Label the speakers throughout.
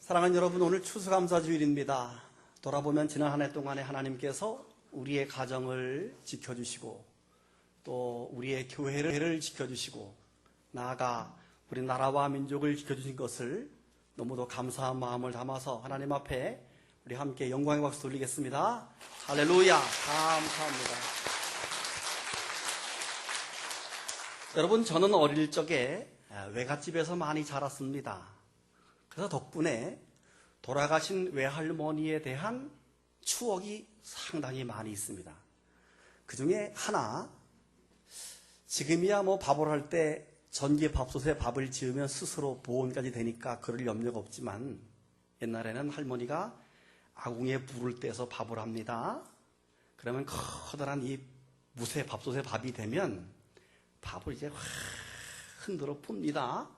Speaker 1: 사랑하는 여러분, 오늘 추수감사주일입니다. 돌아보면 지난 한 해 동안에 하나님께서 우리의 가정을 지켜주시고 또 우리의 교회를 지켜주시고 나아가 우리 나라와 민족을 지켜주신 것을 너무도 감사한 마음을 담아서 하나님 앞에 우리 함께 영광의 박수 돌리겠습니다. 할렐루야, 감사합니다. 여러분, 저는 어릴 적에 외갓집에서 많이 자랐습니다. 그래서 덕분에 돌아가신 외할머니에 대한 추억이 상당히 많이 있습니다. 그 중에 하나, 지금이야 밥을 할 때 전기밥솥에 밥을 지으면 스스로 보온까지 되니까 그럴 염려가 없지만 옛날에는 할머니가 아궁이에 불을 떼서 밥을 합니다. 그러면 커다란 이 무쇠 밥솥에 밥이 되면 밥을 이제 확 흔들어 풉니다.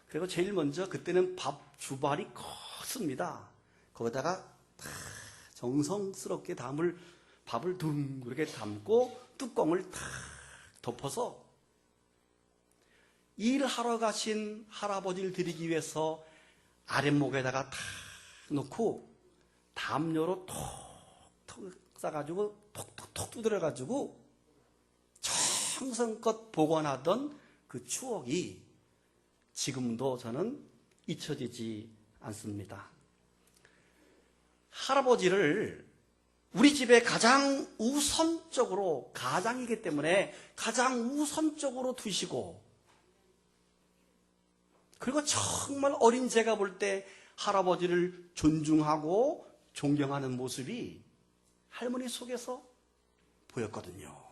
Speaker 1: 그리고 제일 먼저 그때는 밥 주발이 컸습니다. 거기다가 정성스럽게 밥을 둥그렇게 담고 뚜껑을 탁 덮어서 일하러 가신 할아버지를 드리기 위해서 아랫목에다가 탁 놓고 담요로 톡톡 싸가지고 톡톡톡 두드려가지고 정성껏 보관하던 그 추억이 지금도 저는 잊혀지지 않습니다. 할아버지를 우리 집에 가장 우선적으로, 가장이기 때문에 가장 우선적으로 두시고, 그리고 정말 어린 제가 볼 때 할아버지를 존중하고 존경하는 모습이 할머니 속에서 보였거든요.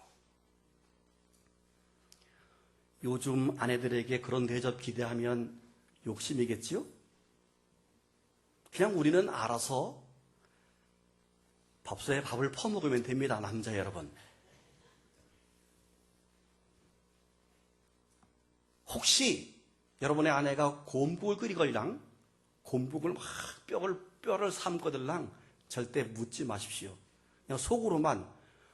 Speaker 1: 요즘 아내들에게 그런 대접 기대하면 욕심이겠지요? 그냥 우리는 알아서 밥솥에 밥을 퍼먹으면 됩니다, 남자 여러분. 혹시 여러분의 아내가 곰국을 끓이걸랑 곰국을 막 뼈를 삶거들랑 절대 묻지 마십시오. 그냥 속으로만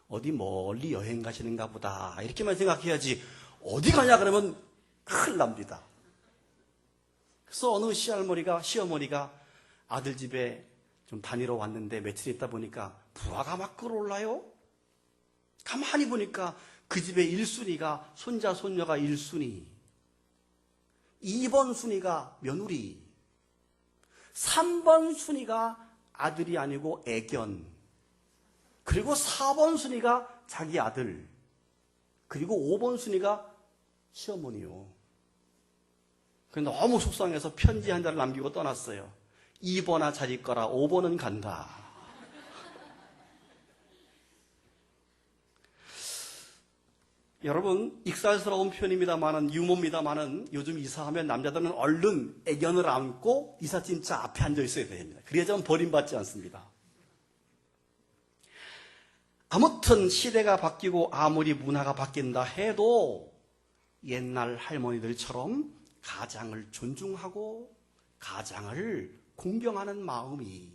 Speaker 1: 어디 멀리 여행 가시는가 보다 이렇게만 생각해야지 어디 가냐 그러면 큰일 납니다. 그래서 어느 시어머니가 아들 집에 좀 다니러 왔는데 며칠 있다 보니까 부하가 막 끌어올라요. 가만히 보니까 그 집의 1순위가 손자 손녀가 1순위, 2번 순위가 며느리, 3번 순위가 아들이 아니고 애견, 그리고 4번 순위가 자기 아들, 그리고 5번 순위가 시어머니요. 그래서 너무 속상해서 편지 한 장을 남기고 떠났어요. 2번아 잘 있거라, 5번은 간다. 여러분, 익살스러운 표현입니다만은, 유머입니다만은, 요즘 이사하면 남자들은 얼른 애견을 안고 이삿짐차 앞에 앉아 있어야 됩니다. 그래야지 버림받지 않습니다. 아무튼 시대가 바뀌고 아무리 문화가 바뀐다 해도 옛날 할머니들처럼 가장을 존중하고 가장을 공경하는 마음이,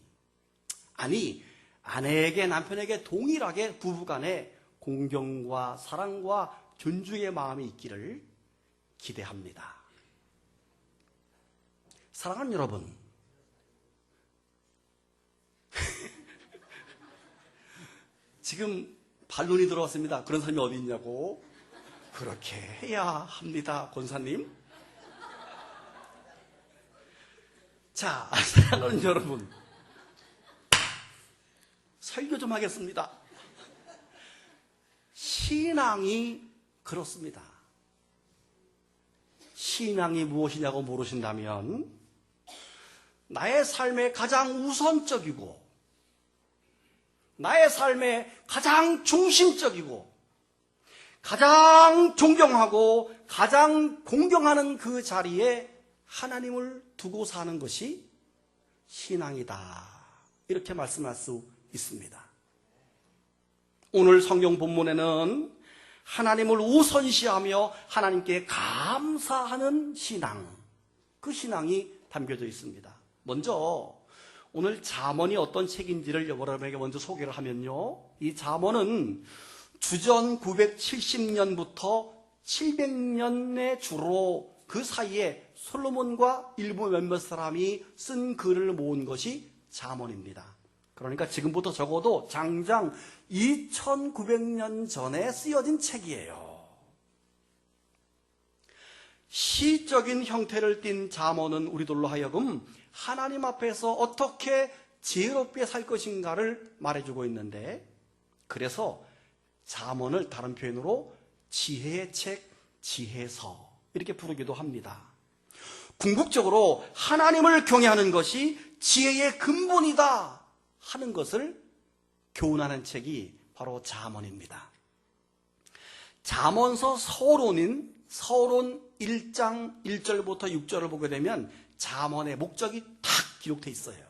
Speaker 1: 아니 아내에게 남편에게 동일하게 부부간에 공경과 사랑과 존중의 마음이 있기를 기대합니다. 사랑하는 여러분, 지금 반론이 들어왔습니다. 그런 사람이 어디 있냐고. 그렇게 해야 합니다, 권사님. 자, 사랑하는 여러분, 설교 좀 하겠습니다. 신앙이 그렇습니다. 신앙이 무엇이냐고 물으신다면 나의 삶의 가장 우선적이고 나의 삶의 가장 중심적이고 가장 존경하고 가장 공경하는 그 자리에 하나님을 두고 사는 것이 신앙이다, 이렇게 말씀할 수 있습니다. 오늘 성경 본문에는 하나님을 우선시하며 하나님께 감사하는 신앙, 그 신앙이 담겨져 있습니다. 먼저 오늘 잠언이 어떤 책인지를 여러분에게 먼저 소개를 하면요, 이 잠언은 주전 970년부터 700년에 주로 그 사이에 솔로몬과 일부 몇몇 사람이 쓴 글을 모은 것이 잠언입니다. 그러니까 지금부터 적어도 장장 2900년 전에 쓰여진 책이에요. 시적인 형태를 띤 잠언은 우리들로 하여금 하나님 앞에서 어떻게 지혜롭게 살 것인가를 말해주고 있는데, 그래서 잠언을 다른 표현으로 지혜의 책, 지혜서 이렇게 부르기도 합니다. 궁극적으로 하나님을 경외하는 것이 지혜의 근본이다 하는 것을 교훈하는 책이 바로 잠언입니다. 잠언서 서론인 서론 1장 1절부터 6절을 보게 되면 잠언의 목적이 탁 기록되어 있어요.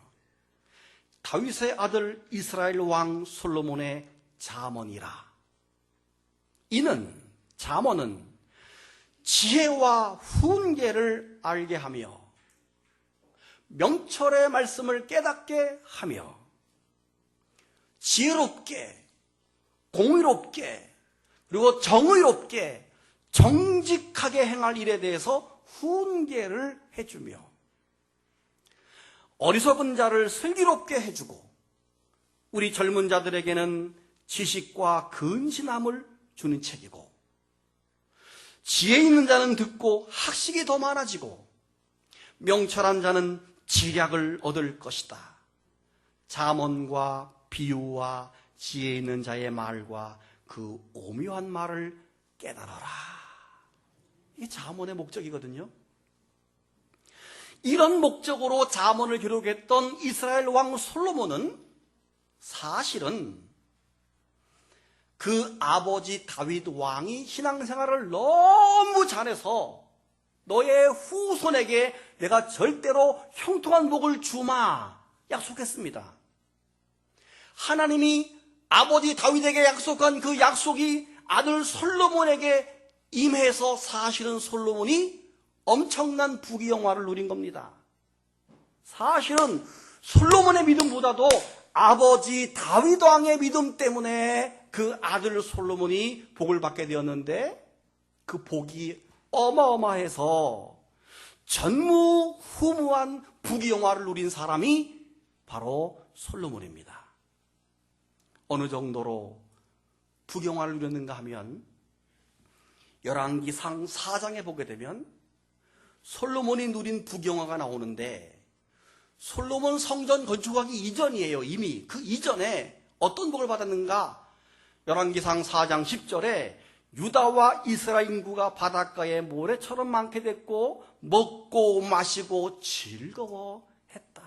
Speaker 1: 다윗의 아들 이스라엘 왕 솔로몬의 잠언이라. 이는 잠언은 지혜와 훈계를 알게 하며 명철의 말씀을 깨닫게 하며 지혜롭게, 공의롭게, 그리고 정의롭게, 정직하게 행할 일에 대해서 훈계를 해주며 어리석은 자를 슬기롭게 해주고 우리 젊은 자들에게는 지식과 근신함을 주는 책이고, 지혜 있는 자는 듣고 학식이 더 많아지고 명철한 자는 지략을 얻을 것이다. 잠언과 비유와 지혜 있는 자의 말과 그 오묘한 말을 깨달아라. 이게 잠언의 목적이거든요. 이런 목적으로 잠언을 기록했던 이스라엘 왕 솔로몬은 사실은 그 아버지 다윗 왕이 신앙생활을 너무 잘해서 너의 후손에게 내가 절대로 형통한 복을 주마 약속했습니다. 하나님이 아버지 다윗에게 약속한 그 약속이 아들 솔로몬에게 임해서 사실은 솔로몬이 엄청난 부귀영화를 누린 겁니다. 사실은 솔로몬의 믿음보다도 아버지 다윗 왕의 믿음 때문에 그 아들 솔로몬이 복을 받게 되었는데, 그 복이 어마어마해서 전무후무한 부귀영화를 누린 사람이 바로 솔로몬입니다. 어느 정도로 부귀영화를 누렸는가 하면 열왕기상 4장에 보게 되면 솔로몬이 누린 부귀영화가 나오는데, 솔로몬 성전 건축하기 이전이에요. 이미 그 이전에 어떤 복을 받았는가? 열왕기상 4장 10절에 유다와 이스라엘 인구가 바닷가에 모래처럼 많게 됐고 먹고 마시고 즐거워했다.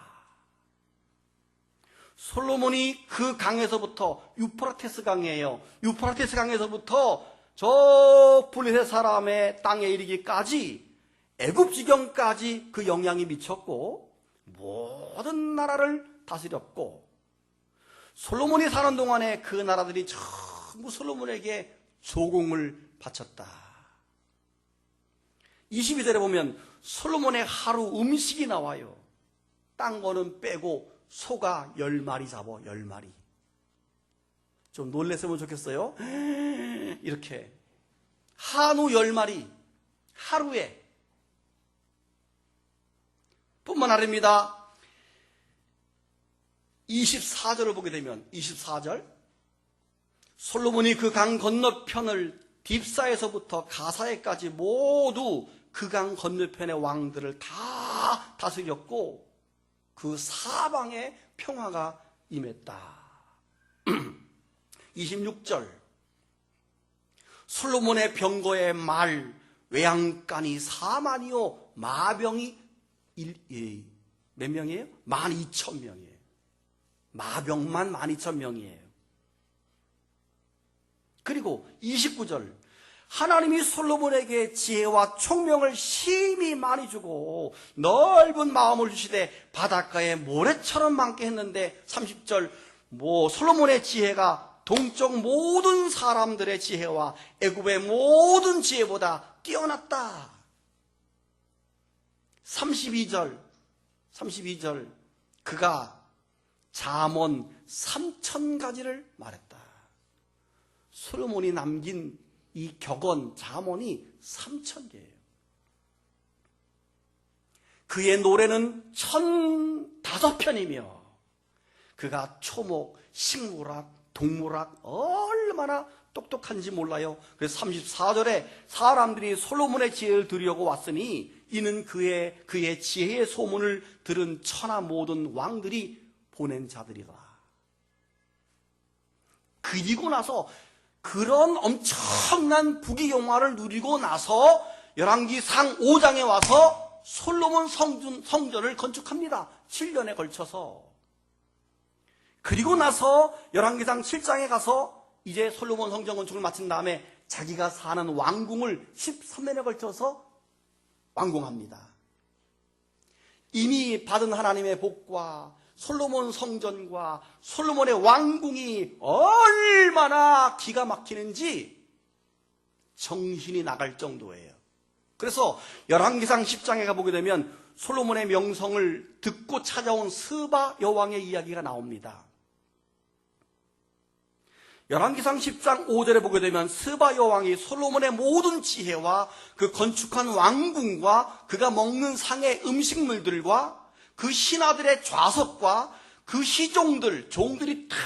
Speaker 1: 솔로몬이 그 강에서부터, 유프라테스 강이에요. 유프라테스 강에서부터 저 블레셋 사람의 땅에 이르기까지 애굽 지경까지 그 영향이 미쳤고 모든 나라를 다스렸고, 솔로몬이 사는 동안에 그 나라들이 전부 솔로몬에게 조공을 바쳤다. 22절에 보면 솔로몬의 하루 음식이 나와요. 딴 거는 빼고 소가 10마리 잡아, 10마리. 좀 놀랬으면 좋겠어요. 이렇게 한우 10마리 하루에. 뿐만 아닙니다. 24절을 보게 되면 24절, 솔로몬이 그 강 건너편을 딥사에서부터 가사에까지 모두 그 강 건너편의 왕들을 다 다스렸고 그 사방에 평화가 임했다. 26절, 솔로몬의 병거의 말 외양간이 4만이요 마병이 몇 명이에요? 12,000명이에요. 마병만 12,000명이에요. 그리고 29절, 하나님이 솔로몬에게 지혜와 총명을 심히 많이 주고 넓은 마음을 주시되 바닷가에 모래처럼 많게 했는데, 30절, 솔로몬의 지혜가 동쪽 모든 사람들의 지혜와 애굽의 모든 지혜보다 뛰어났다. 32절, 그가 잠언 3,000가지를 말했다. 솔로몬이 남긴 이 격언 잠언이 3,000개예요. 그의 노래는 1005편이며 그가 초목, 식물학, 동물학 얼마나 똑똑한지 몰라요. 그래서 34절에 사람들이 솔로몬의 지혜를 들으려고 왔으니 이는 그의 지혜의 소문을 들은 천하 모든 왕들이 보낸 자들이다. 그리고 나서 그런 엄청난 부귀영화를 누리고 나서 열왕기상 5장에 와서 솔로몬 성전을 건축합니다. 7년에 걸쳐서. 그리고 나서 열왕기상 7장에 가서 이제 솔로몬 성전 건축을 마친 다음에 자기가 사는 왕궁을 13년에 걸쳐서 완공합니다. 이미 받은 하나님의 복과 솔로몬 성전과 솔로몬의 왕궁이 얼마나 기가 막히는지 정신이 나갈 정도예요. 그래서 열왕기상 10장에 가보게 되면 솔로몬의 명성을 듣고 찾아온 스바 여왕의 이야기가 나옵니다. 열왕기상 10장 5절에 보게 되면 스바 여왕이 솔로몬의 모든 지혜와 그 건축한 왕궁과 그가 먹는 상의 음식물들과 그 신하들의 좌석과 그 시종들, 종들이 탁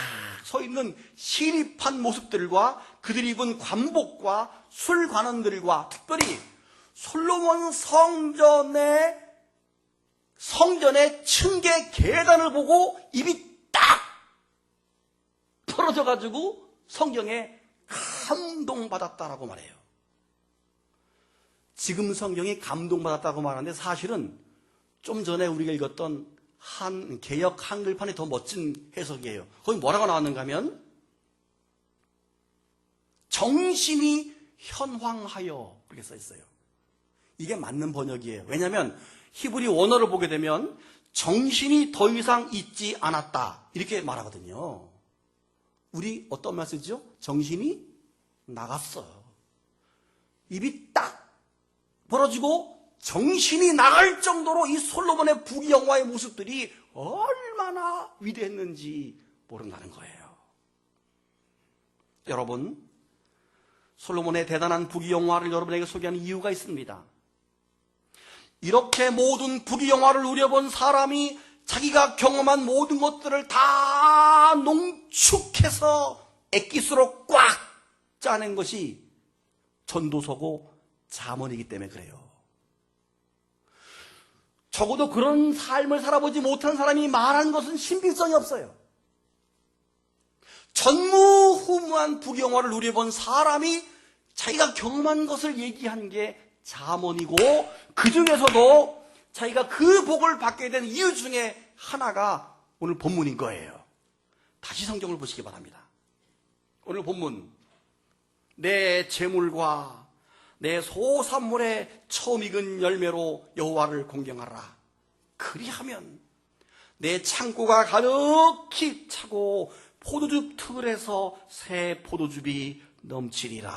Speaker 1: 서 있는 시립한 모습들과 그들이 입은 관복과 술관원들과 특별히 솔로몬 성전의 층계 계단을 보고 입이 딱 벌어져가지고 성경에 감동받았다라고 말해요. 지금 성경이 감동받았다고 말하는데 사실은 좀 전에 우리가 읽었던 개역 한글판이 더 멋진 해석이에요. 거기 뭐라고 나왔는가 하면 정신이 현황하여 그렇게 써 있어요. 이게 맞는 번역이에요. 왜냐하면 히브리 원어를 보게 되면 정신이 더 이상 있지 않았다 이렇게 말하거든요. 우리 어떤 말 쓰죠? 정신이 나갔어요. 입이 딱 벌어지고 정신이 나갈 정도로 이 솔로몬의 부귀영화의 모습들이 얼마나 위대했는지 모른다는 거예요. 여러분, 솔로몬의 대단한 부귀영화를 여러분에게 소개하는 이유가 있습니다. 이렇게 모든 부귀영화를 누려본 사람이 자기가 경험한 모든 것들을 다 농축해서 엑기스로 꽉 짜낸 것이 전도서고 잠언이기 때문에 그래요. 적어도 그런 삶을 살아보지 못한 사람이 말하는 것은 신빙성이 없어요. 전무후무한 부귀영화를 누려본 사람이 자기가 경험한 것을 얘기한 게 잠언이고 그 중에서도 자기가 그 복을 받게 된 이유 중에 하나가 오늘 본문인 거예요. 다시 성경을 보시기 바랍니다. 오늘 본문, 내 재물과 내 소산물의 처음 익은 열매로 여호와를 공경하라. 그리하면 내 창고가 가득히 차고 포도즙 틀에서 새 포도즙이 넘치리라.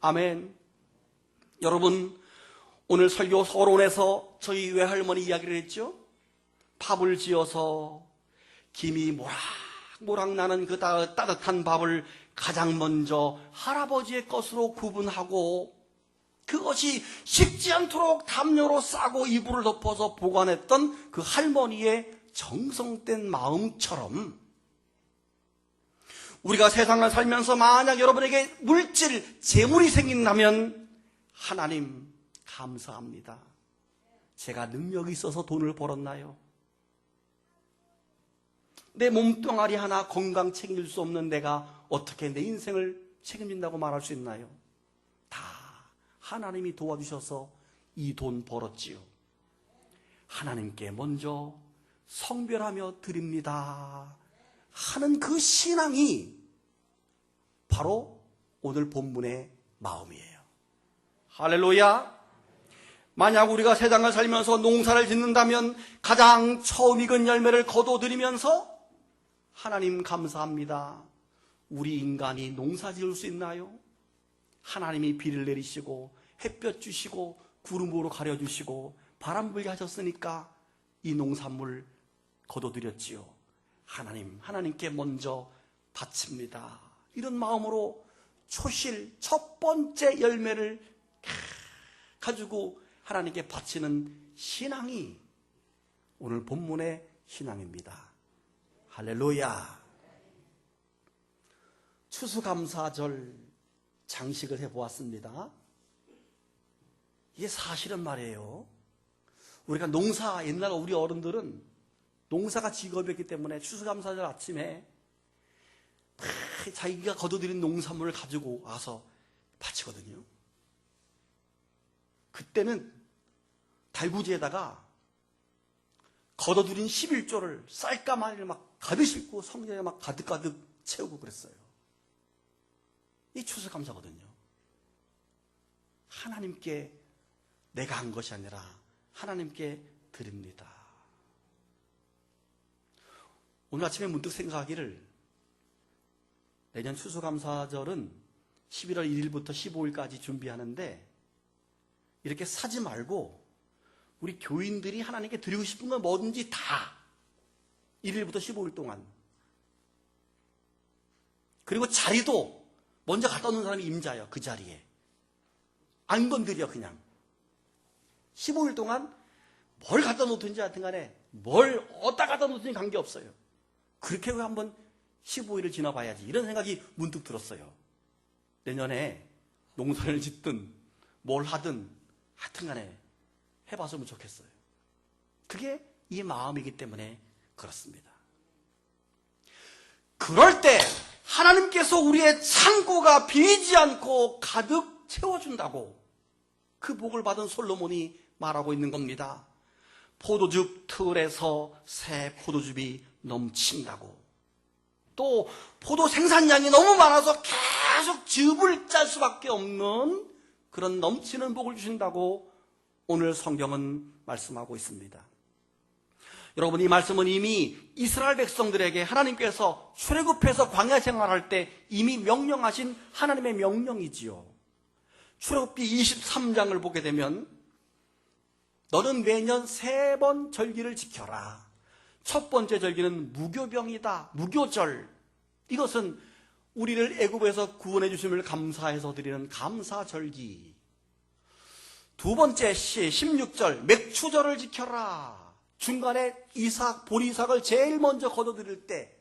Speaker 1: 아멘. 여러분, 오늘 설교 서론에서 저희 외할머니 이야기를 했죠. 밥을 지어서 김이 모락모락 나는 그 따뜻한 밥을 가장 먼저 할아버지의 것으로 구분하고 그것이 식지 않도록 담요로 싸고 이불을 덮어서 보관했던 그 할머니의 정성된 마음처럼 우리가 세상을 살면서 만약 여러분에게 물질, 재물이 생긴다면 하나님 감사합니다. 제가 능력이 있어서 돈을 벌었나요? 내 몸뚱아리 하나 건강 책임질 수 없는 내가 어떻게 내 인생을 책임진다고 말할 수 있나요? 다 하나님이 도와주셔서 이 돈 벌었지요. 하나님께 먼저 성별하며 드립니다 하는 그 신앙이 바로 오늘 본문의 마음이에요. 할렐루야. 만약 우리가 세상을 살면서 농사를 짓는다면 가장 처음 익은 열매를 거둬들이면서 하나님 감사합니다. 우리 인간이 농사 지을 수 있나요? 하나님이 비를 내리시고 햇볕 주시고 구름으로 가려주시고 바람 불게 하셨으니까 이 농산물 거둬들였지요. 하나님께 먼저 바칩니다. 이런 마음으로 초실 첫 번째 열매를 가지고 하나님께 바치는 신앙이 오늘 본문의 신앙입니다. 할렐루야. 추수감사절 장식을 해보았습니다. 이게 사실은 말이에요. 우리가 옛날 우리 어른들은 농사가 직업이었기 때문에 추수감사절 아침에 자기가 거둬들인 농산물을 가지고 와서 바치거든요. 그때는 달구지에다가 걷어들인 11조를 쌀가마니를 막 가득 싣고 성전에 막 가득가득 채우고 그랬어요. 이 추수감사거든요. 하나님께 내가 한 것이 아니라 하나님께 드립니다. 오늘 아침에 문득 생각하기를, 내년 추수감사절은 11월 1일부터 15일까지 준비하는데 이렇게 사지 말고 우리 교인들이 하나님께 드리고 싶은 건 뭐든지 다 1일부터 15일 동안, 그리고 자리도 먼저 갖다 놓은 사람이 임자예요. 그 자리에 안 건드려. 그냥 15일 동안 뭘 갖다 놓든지 하여튼 간에 뭘 어디다 갖다 놓든지 관계없어요. 그렇게 한번 15일을 지나봐야지, 이런 생각이 문득 들었어요. 내년에 농사를 짓든 뭘 하든 하여튼 간에 해봤으면 좋겠어요. 그게 이 마음이기 때문에 그렇습니다. 그럴 때 하나님께서 우리의 창고가 비지 않고 가득 채워준다고 그 복을 받은 솔로몬이 말하고 있는 겁니다. 포도즙 틀에서 새 포도즙이 넘친다고. 또 포도 생산량이 너무 많아서 계속 즙을 짤 수밖에 없는 그런 넘치는 복을 주신다고 오늘 성경은 말씀하고 있습니다. 여러분, 이 말씀은 이미 이스라엘 백성들에게 하나님께서 출애굽해서 광야 생활할 때 이미 명령하신 하나님의 명령이지요. 출애굽기 23장을 보게 되면 너는 매년 3번 절기를 지켜라. 첫 번째 절기는 무교병이다. 무교절. 이것은 우리를 애굽에서 구원해 주심을 감사해서 드리는 감사절기. 두 번째 16절 맥추절을 지켜라. 중간에 보리삭을 제일 먼저 거둬들일 때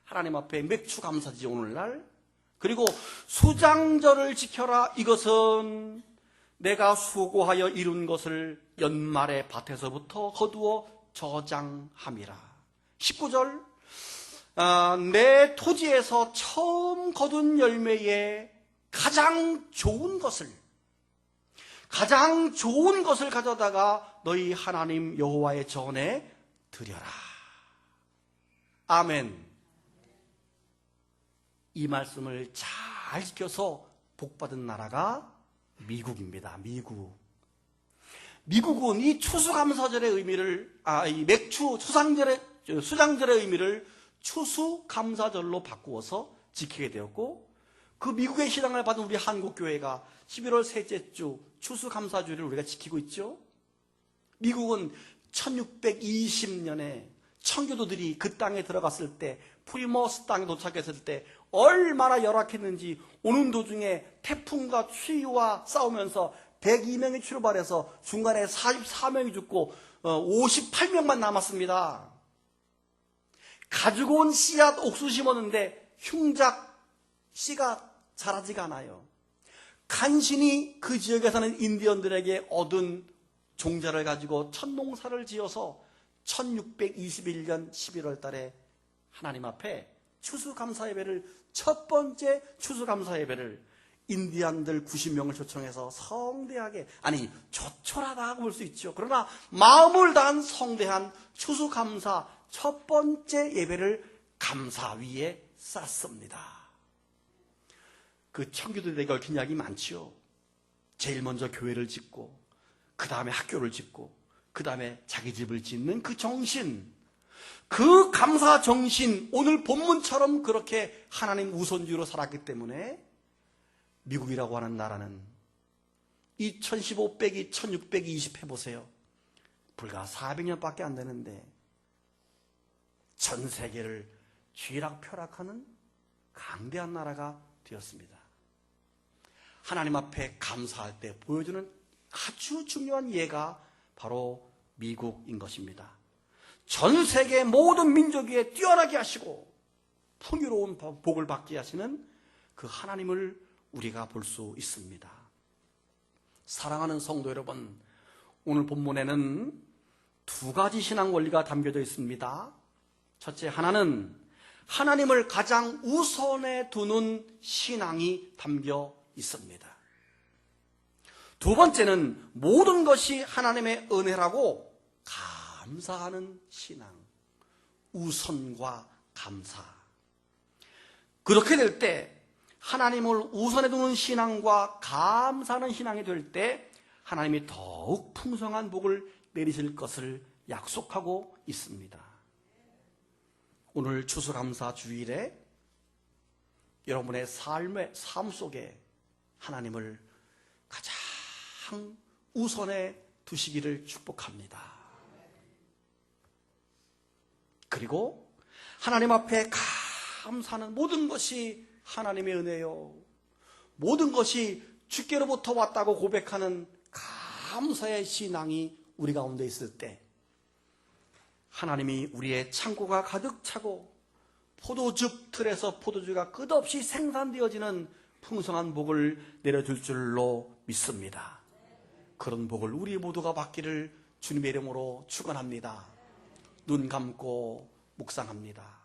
Speaker 1: 하나님 앞에 맥추 감사지 오늘날. 그리고 수장절을 지켜라. 이것은 내가 수고하여 이룬 것을 연말에 밭에서부터 거두어 저장함이라. 19절 내 토지에서 처음 거둔 열매에 가장 좋은 것을 가져다가 너희 하나님 여호와의 전에 드려라. 아멘. 이 말씀을 잘 지켜서 복받은 나라가 미국입니다. 미국은 이 추수감사절의 의미를, 이 수장절의 의미를 추수감사절로 바꾸어서 지키게 되었고, 그 미국의 신앙을 받은 우리 한국교회가 11월 셋째 주 추수감사주일을 우리가 지키고 있죠. 미국은 1620년에 청교도들이 그 땅에 들어갔을 때, 프리머스 땅에 도착했을 때 얼마나 열악했는지, 오는 도중에 태풍과 추위와 싸우면서 102명이 출발해서 중간에 44명이 죽고 58명만 남았습니다. 가지고 온 씨앗 옥수 심었는데 흉작 씨가 자라지가 않아요. 간신히 그 지역에 사는 인디언들에게 얻은 종자를 가지고 첫 농사를 지어서 1621년 11월 달에 하나님 앞에 추수감사예배를, 첫 번째 추수감사예배를 인디안들 90명을 초청해서 성대하게, 아니 조촐하다고 볼 수 있죠. 그러나 마음을 다한 성대한 추수감사 첫 번째 예배를 감사 위에 쌌습니다. 그 청교도들에게 얽힌 이야기 많지요. 제일 먼저 교회를 짓고, 그 다음에 학교를 짓고, 그 다음에 자기 집을 짓는 그 정신, 그 감사 정신, 오늘 본문처럼 그렇게 하나님 우선주의로 살았기 때문에 미국이라고 하는 나라는 2015 빼기 1620 해보세요. 불과 400년밖에 안 되는데 전 세계를 쥐락펴락하는 강대한 나라가 되었습니다. 하나님 앞에 감사할 때 보여주는 아주 중요한 예가 바로 미국인 것입니다. 전 세계 모든 민족 위에 뛰어나게 하시고 풍요로운 복을 받게 하시는 그 하나님을 우리가 볼 수 있습니다. 사랑하는 성도 여러분, 오늘 본문에는 두 가지 신앙 원리가 담겨져 있습니다. 첫째, 하나는 하나님을 가장 우선에 두는 신앙이 담겨 있습니다. 두 번째는 모든 것이 하나님의 은혜라고 감사하는 신앙, 우선과 감사. 그렇게 될 때 하나님을 우선에 두는 신앙과 감사하는 신앙이 될 때 하나님이 더욱 풍성한 복을 내리실 것을 약속하고 있습니다. 오늘 추수감사 주일에 여러분의 삶 속에 하나님을 가장 우선에 두시기를 축복합니다. 그리고 하나님 앞에 감사하는 모든 것이 하나님의 은혜요, 모든 것이 주께로부터 왔다고 고백하는 감사의 신앙이 우리 가운데 있을 때 하나님이 우리의 창고가 가득 차고 포도즙 틀에서 포도주가 끝없이 생산되어지는 풍성한 복을 내려줄 줄로 믿습니다. 그런 복을 우리 모두가 받기를 주님의 이름으로 축원합니다. 눈 감고 묵상합니다.